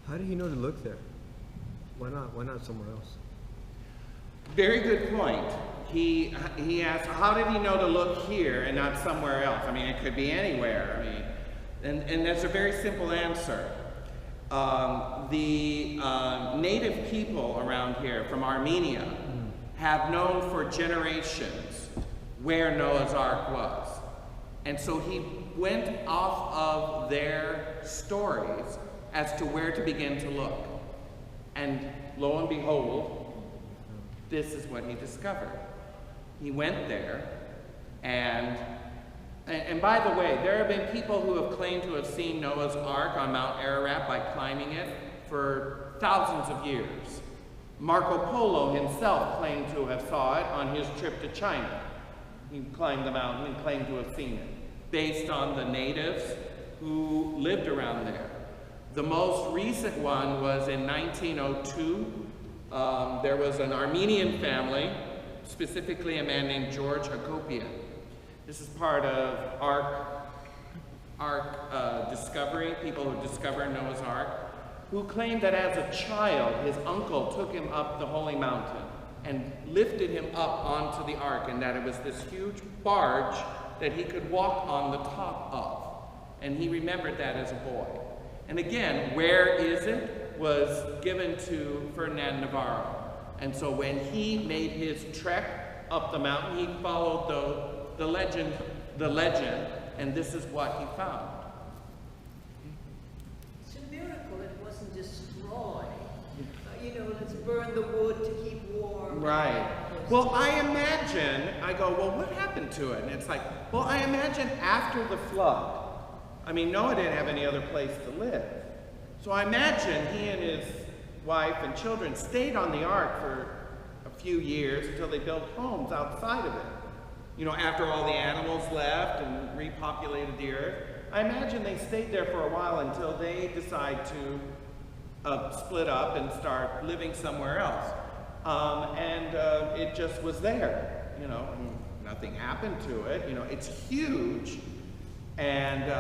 How did he know to look there? Why not? Why not somewhere else? Very good point. He asked, how did he know to look here and not somewhere else? I mean, it could be anywhere. I mean, and that's a very simple answer. The native people around here from Armenia have known for generations where Noah's Ark was. And so he went off of their stories as to where to begin to look. And lo and behold, this is what he discovered. He went there, and by the way, there have been people who have claimed to have seen Noah's Ark on Mount Ararat by climbing it for thousands of years. Marco Polo himself claimed to have saw it on his trip to China. He climbed the mountain and claimed to have seen it, based on the natives who lived around there. The most recent one was in 1902. There was an Armenian family, specifically a man named George Hagopian. This is part of Ark discovery, people who discovered Noah's Ark, who claimed that as a child, his uncle took him up the holy mountain and lifted him up onto the Ark, and that it was this huge barge that he could walk on the top of. And he remembered that as a boy. And again, where is it was given to Ferdinand Navarro. And so when he made his trek up the mountain, he followed the legend, and this is what he found. It's a miracle it wasn't destroyed. You know, let's burn the wood to keep warm. Right. Well, I imagine, I go, well, what happened to it? And it's like, well, I imagine after the flood, I mean, Noah didn't have any other place to live. So I imagine he and his wife and children stayed on the ark for a few years until they built homes outside of it. You know, after all the animals left and repopulated the earth. I imagine they stayed there for a while until they decide to split up and start living somewhere else. It just was there, you know, and nothing happened to it. You know, it's huge. And,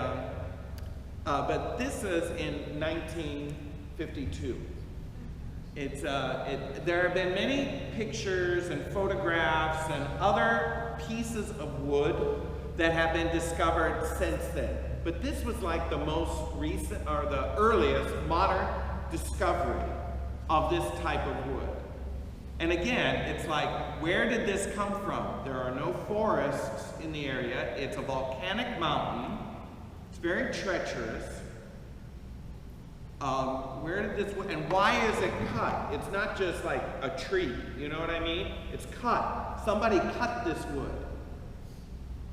but this is in 1952. There have been many pictures and photographs and other pieces of wood that have been discovered since then. But this was like the most recent, or the earliest modern discovery of this type of wood. And again, it's like, where did this come from? There are no forests in the area. It's a volcanic mountain. It's very treacherous. Where did this, and why is it cut? It's not just like a tree, you know what I mean? It's cut. Somebody cut this wood.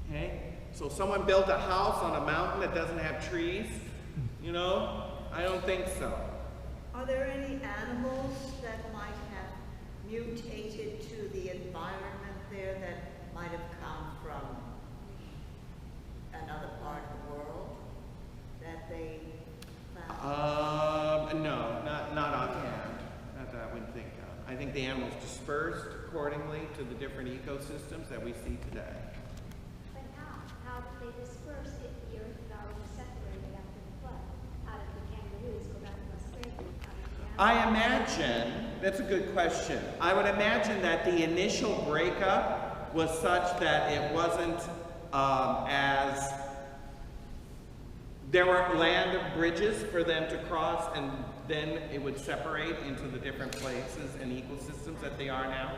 Okay? So someone built a house on a mountain that doesn't have trees? You know? I don't think so. Are there any animals that might have mutated to the environment there that might have come from another part of the world that they found? No, not offhand. Not that I would think of. I think the animals dispersed accordingly to the different ecosystems that we see today. But how did they disperse if the earth had already separated after the flood? How did the kangaroos go back to Australia? I imagine, that's a good question. I would imagine that the initial breakup was such that it wasn't there weren't land bridges for them to cross, and then it would separate into the different places and ecosystems that they are now.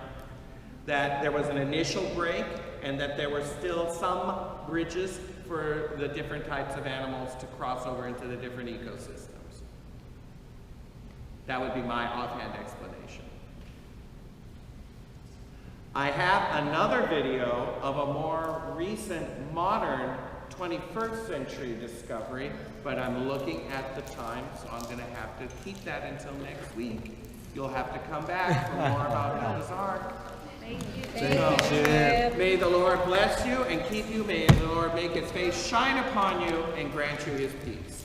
That there was an initial break, and that there were still some bridges for the different types of animals to cross over into the different ecosystems. That would be my offhand explanation. I have another video of a more recent, modern 21st century discovery, but I'm looking at the time, so I'm going to have to keep that until next week. You'll have to come back for more about Noah's Ark. Thank you. Thank you. May the Lord bless you and keep you. May the Lord make his face shine upon you and grant you his peace.